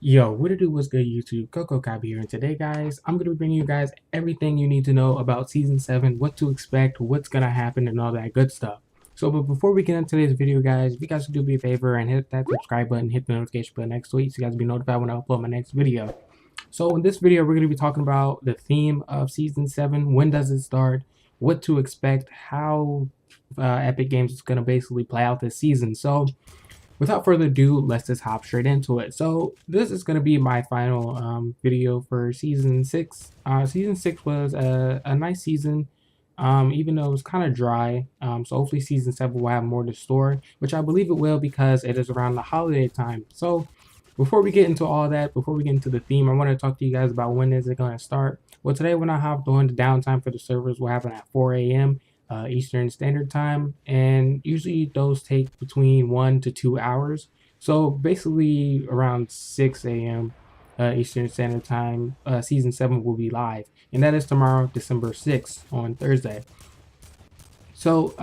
Yo, what it do? What's good, YouTube? Coco Copy here, and today, guys, I'm gonna be bringing you guys everything you need to know about Season 7, what to expect, what's gonna happen, and all that good stuff. So, but before we get into today's video, guys, if you guys could do me a favor and hit that subscribe button, hit the notification button next week, so you guys will be notified when I upload my next video. So, in this video, we're gonna be talking about the theme of Season 7, when does it start, what to expect, how Epic Games is gonna basically play out this season. So, without further ado, let's just hop straight into it. So this is going to be my final video for season 6. Season 6 was a nice season, even though it was kind of dry. So hopefully season 7 will have more to store, which I believe it will because it is around the holiday time. So before we get into all that, before we get into the theme, I want to talk to you guys about when is it going to start. Well, today when I hopped on, the downtime for the servers will happen at 4 a.m. Eastern Standard Time, and usually those take between 1 to 2 hours. So basically around 6 a.m. Eastern Standard Time, Season 7 will be live, and that is tomorrow, December 6th, on Thursday. So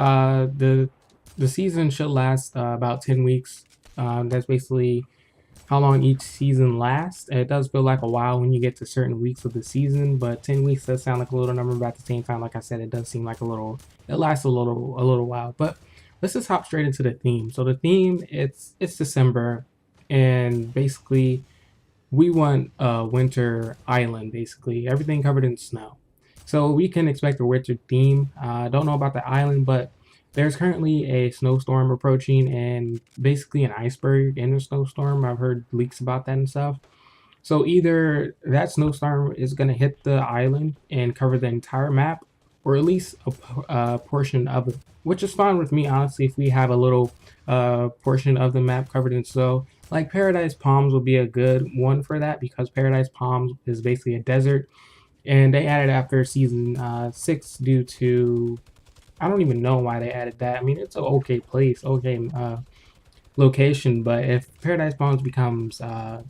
the season should last about 10 weeks. That's basically how long each season lasts. It does feel like a while when you get to certain weeks of the season, but 10 weeks does sound like a little number, but at the same time, like I said, it does seem like it lasts a little while. But let's just hop straight into the theme. So the theme, it's December, and basically we want a winter island, basically everything covered in snow. So we can expect a winter theme. Don't know about the island, but there's currently a snowstorm approaching and basically an iceberg in a snowstorm. I've heard leaks about that and stuff. So either that snowstorm is going to hit the island and cover the entire map, or at least a portion of it, which is fine with me, honestly, if we have a little portion of the map covered in snow. Like Paradise Palms will be a good one for that because Paradise Palms is basically a desert, and they added after season 6 due to, I don't even know why they added that. I mean, it's an okay place, okay location, but if Paradise Palms becomes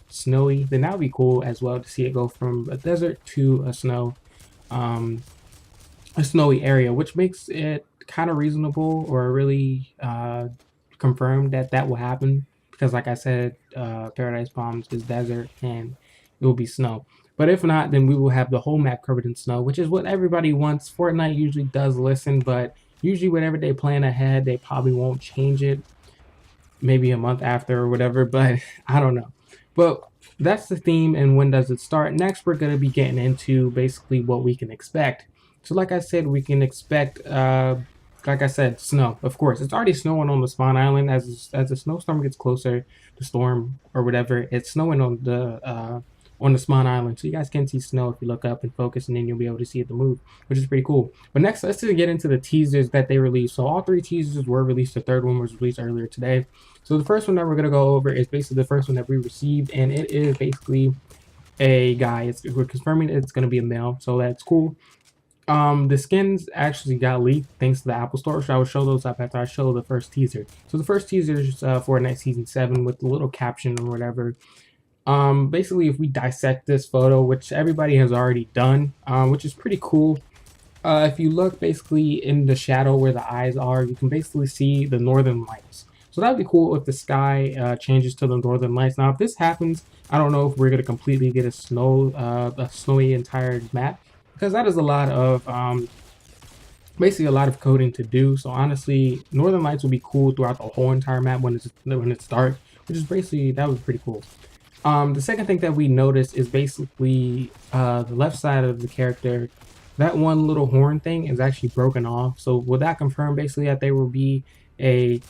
snowy, then that would be cool as well to see it go from a desert to um, a snowy area, which makes it kind of reasonable or really confirmed that that will happen because, like I said, Paradise Palms is desert and it will be snow. But if not, then we will have the whole map covered in snow, which is what everybody wants. Fortnite usually does listen, but usually whenever they plan ahead, they probably won't change it maybe a month after or whatever, but I don't know. But that's the theme and when does it start. Next, we're going to be getting into basically what we can expect. So like I said, we can expect, like I said, snow. Of course, it's already snowing on the spawn island. As the snowstorm gets closer, the storm or whatever, it's snowing on the spawn island. So you guys can see snow if you look up and focus, and then you'll be able to see it move, which is pretty cool. But next, let's just get into the teasers that they released. So all 3 teasers were released. The third one was released earlier today. So the first one that we're going to go over is basically the first one that we received, and it is basically a guy. We're confirming it's going to be a male, so that's cool. The skins actually got leaked thanks to the Apple Store, so I will show those up after I show the first teaser. So the first teaser is Fortnite Season 7 with a little caption or whatever. Basically, if we dissect this photo, which everybody has already done, which is pretty cool. If you look basically in the shadow where the eyes are, you can basically see the northern lights. So that would be cool if the sky changes to the northern lights. Now, if this happens, I don't know if we're going to completely get a snowy entire map, because that is a lot of basically a lot of coding to do. So honestly, northern lights will be cool throughout the whole entire map when it's dark, which is basically, that was pretty cool. The second thing that we noticed is basically the left side of the character. That one little horn thing is actually broken off. So would that confirm basically that there will be a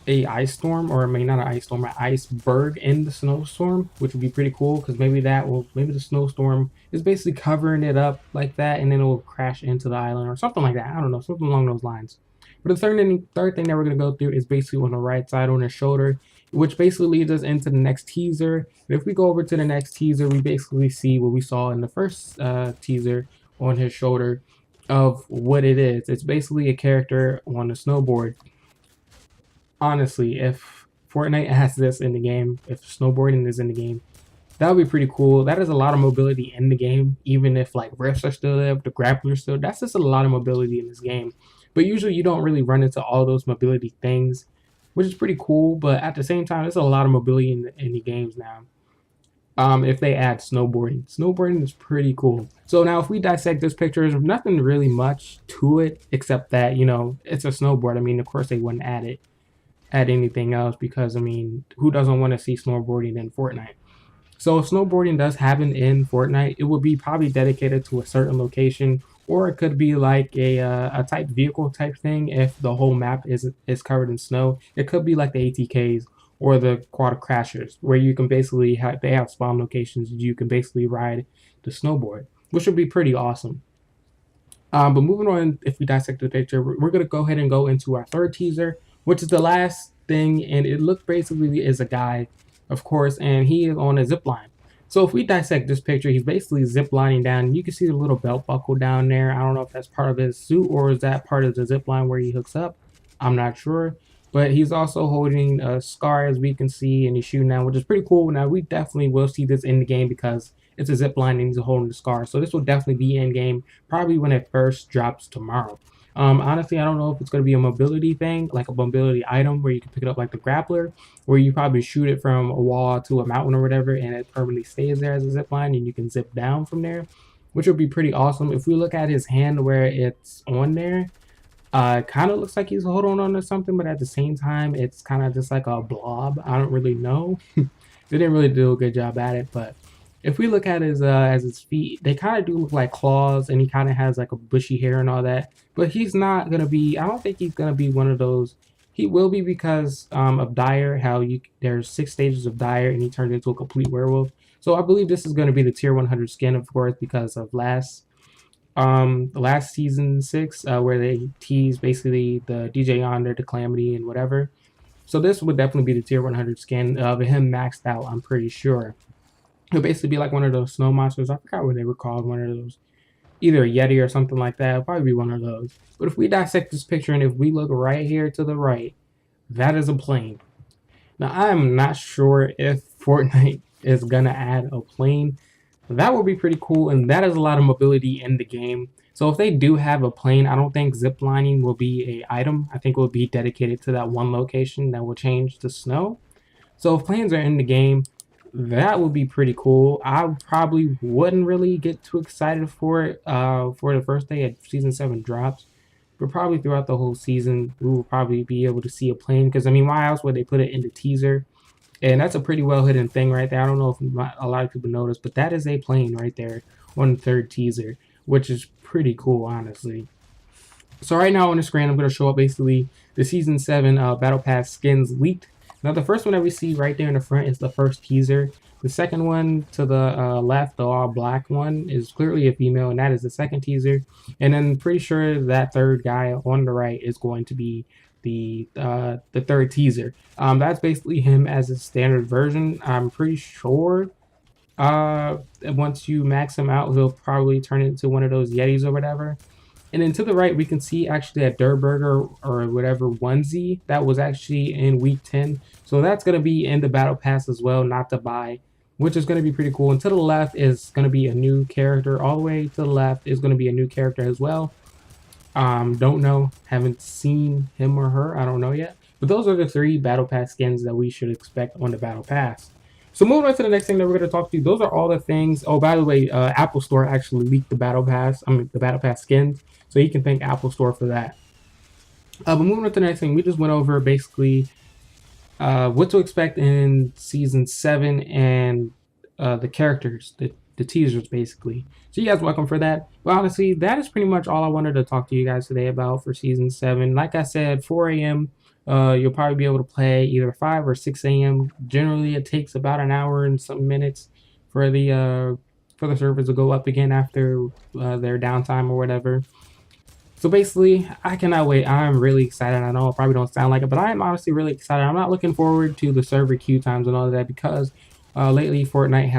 ice storm, or maybe not an ice storm, an iceberg in the snowstorm, which would be pretty cool because maybe the snowstorm is basically covering it up like that, and then it will crash into the island or something like that. I don't know, something along those lines. But the third thing that we're gonna go through is basically on the right side on his shoulder, which basically leads us into the next teaser. And if we go over to the next teaser, we basically see what we saw in the first teaser on his shoulder of what it is. It's basically a character on a snowboard. Honestly, if Fortnite has this in the game, if snowboarding is in the game, that would be pretty cool. That is a lot of mobility in the game, even if like rifts are still there, the grapplers still. That's just a lot of mobility in this game. But usually you don't really run into all those mobility things, which is pretty cool. But at the same time, there's a lot of mobility in the games now. if they add snowboarding. Snowboarding is pretty cool. So now if we dissect this picture, there's nothing really much to it except that, it's a snowboard. I mean, of course they wouldn't add anything else because, I mean, who doesn't want to see snowboarding in Fortnite? So if snowboarding does happen in Fortnite, it would be probably dedicated to a certain location, or it could be like a type vehicle type thing. If the whole map is covered in snow, it could be like the ATKs or the quad crashers, where you can basically they have spawn locations. You can basically ride the snowboard, which would be pretty awesome. But moving on, if we dissect the picture, we're going to go ahead and go into our third teaser, which is the last thing. And it looks basically is a guy, of course, and he is on a zip line. So if we dissect this picture, he's basically zip lining down. You can see the little belt buckle down there. I don't know if that's part of his suit or is that part of the zip line where he hooks up. I'm not sure. But he's also holding a scar, as we can see, and he's shooting down, which is pretty cool. Now, we definitely will see this in the game because it's a zip line and he's holding the scar. So this will definitely be in game, probably when it first drops tomorrow. Honestly, I don't know if it's going to be a mobility thing, like a mobility item where you can pick it up like the grappler, where you probably shoot it from a wall to a mountain or whatever, and it permanently stays there as a zip line, and you can zip down from there, which would be pretty awesome. If we look at his hand where it's on there, kind of looks like he's holding on to something, but at the same time, it's kind of just like a blob. I don't really know. They didn't really do a good job at it, but if we look at his as his feet, they kind of do look like claws, and he kind of has like a bushy hair and all that. But he's not gonna be. I don't think he's gonna be one of those. He will be because of Dire. How there's 6 stages of Dire, and he turned into a complete werewolf. So I believe this is gonna be the tier 100 skin, of course, because of last season 6, where they tease basically the DJ Yonder, the Calamity, and whatever. So this would definitely be the tier 100 skin of him maxed out. I'm pretty sure. It'll basically be like one of those snow monsters. I forgot what they were called. One of those, either a Yeti or something like that. It'll probably be one of those. But if we dissect this picture and if we look right here to the right, that is a plane. Now, I'm not sure if Fortnite is gonna add a plane. That would be pretty cool, and that is a lot of mobility in the game. So if they do have a plane, I don't think ziplining will be a item. I think it will be dedicated to that one location that will change to snow. So if planes are in the game, that would be pretty cool. I probably wouldn't really get too excited for it for the first day at season 7 drops, but probably throughout the whole season we will probably be able to see a plane, because I mean, why else would they put it in the teaser? And that's a pretty well hidden thing right there. I don't know if a lot of people noticed, but that is a plane right there on the third teaser, which is pretty cool, honestly. So right now on the screen, I'm going to show up basically the Season 7 Battle Pass skins leaked. Now the first one that we see right there in the front is the first teaser. The second one to the left, the all black one, is clearly a female, and that is the second teaser. And then pretty sure that third guy on the right is going to be the third teaser. That's basically him as a standard version. I'm pretty sure once you max him out, he'll probably turn into one of those Yetis or whatever. And then to the right, we can see actually a Durburger or whatever onesie that was actually in week 10. So that's going to be in the battle pass as well, not to buy, which is going to be pretty cool. And to the left is going to be a new character. All the way to the left is going to be a new character as well. Don't know, haven't seen him or her, I don't know yet. But those are the 3 battle pass skins that we should expect on the battle pass. So moving on to the next thing that we're going to talk to you, those are all the things. Oh, by the way, Apple Store actually leaked the battle pass. The battle pass skins. So you can thank Apple Store for that. But moving on to the next thing, we just went over basically what to expect in season 7 and the characters, the teasers basically. So you guys welcome for that. But honestly, that is pretty much all I wanted to talk to you guys today about for season 7. Like I said, 4 a.m. You'll probably be able to play either 5 or 6 a.m. Generally, it takes about an hour and some minutes for the servers to go up again after their downtime or whatever. So basically, I cannot wait. I'm really excited. I know it probably don't sound like it, but I am honestly really excited. I'm not looking forward to the server queue times and all of that because lately Fortnite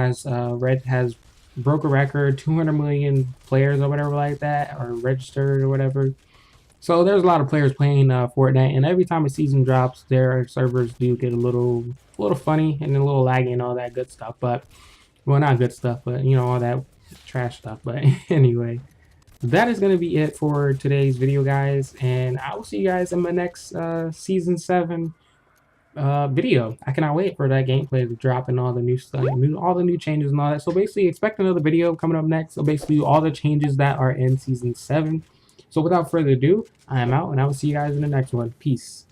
has broke a record, 200 million players or whatever like that, or registered or whatever. So there's a lot of players playing Fortnite, and every time a season drops, their servers do get a little funny and a little laggy and all that good stuff. But well, not good stuff, but all that trash stuff. But anyway, that is going to be it for today's video, guys, and I will see you guys in my next season 7 video. I cannot wait for that gameplay to drop and all the new stuff, all the new changes and all that. So basically, expect another video coming up next. So basically, all the changes that are in season 7. So without further ado, I am out, and I will see you guys in the next one. Peace.